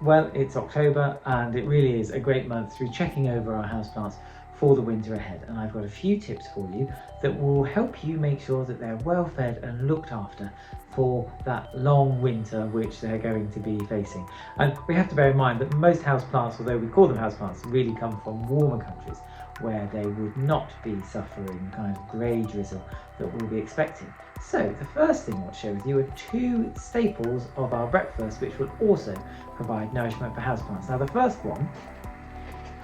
Well, it's October and it really is a great month through checking over our houseplants for the winter ahead. And I've got a few tips for you that will help you make sure that they're well fed and looked after for that long winter which they're going to be facing. And we have to bear in mind that most houseplants, although we call them houseplants, really come from warmer countries where they would not be suffering the kind of grey drizzle that we'll be expecting. So the first thing I want to share with you are two staples of our breakfast which will also provide nourishment for houseplants. Now the first one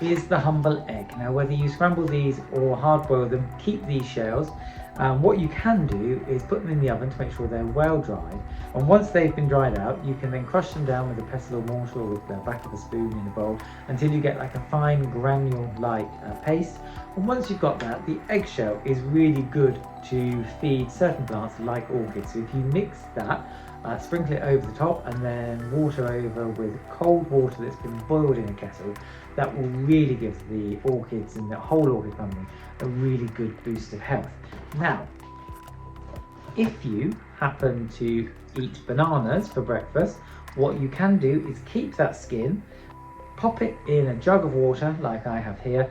is the humble egg. Now whether you scramble these or hard boil them, keep these shells. What you can do is put them in the oven to make sure they're well dried, and once they've been dried out you can then crush them down with a pestle or mortar or with the back of a spoon in a bowl until you get like a fine granule like paste. And once you've got that, the eggshell is really good to feed certain plants like orchids. So if you mix that, sprinkle it over the top and then water over with cold water that's been boiled in a kettle, that will really give the orchids and the whole orchid family a really good boost of health. Now, if you happen to eat bananas for breakfast, what you can do is keep that skin, pop it in a jug of water like I have here,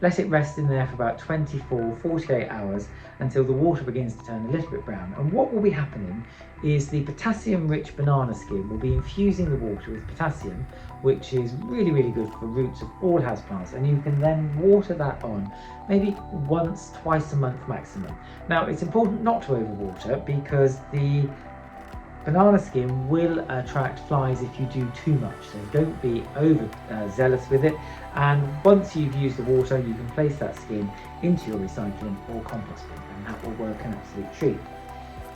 let it rest in there for about 48 hours until the water begins to turn a little bit brown. And what will be happening is the potassium-rich banana skin will be infusing the water with potassium, which is really good for the roots of all houseplants. And you can then water that on maybe once, twice a month maximum. Now, it's important not to overwater because the banana skin will attract flies if you do too much, so don't be over zealous with it. And once you've used the water, you can place that skin into your recycling or compost bin, and that will work an absolute treat.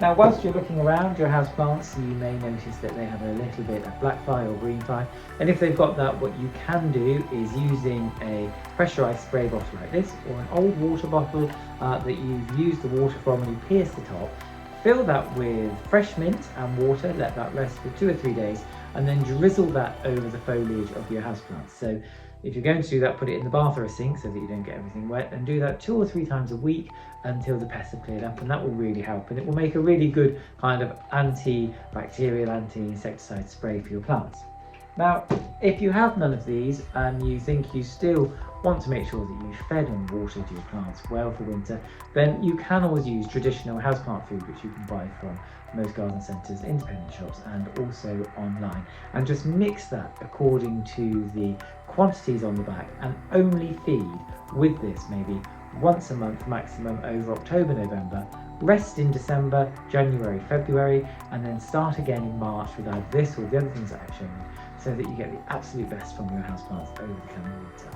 Now, whilst you're looking around your houseplants, you may notice that they have a little bit of black fly or green fly, and if they've got that, what you can do is using a pressurized spray bottle like this, or an old water bottle that you've used the water from and you pierce the top. Fill that with fresh mint and water, let that rest for 2 or 3 days, and then drizzle that over the foliage of your houseplants. So if you're going to do that, put it in the bath or a sink so that you don't get everything wet, and do that 2 or 3 times a week until the pests have cleared up, and that will really help. And it will make a really good kind of antibacterial, anti-insecticide spray for your plants. Now, if you have none of these and you think you still want to make sure that you've fed and watered your plants well for winter, then you can always use traditional houseplant food, which you can buy from most garden centres, independent shops, and also online. And just mix that according to the quantities on the back, and only feed with this maybe once a month maximum over October, November. Rest in December, January, February, and then start again in March with either this or the other things that I've shown you, so that you get the absolute best from your houseplants over the coming winter.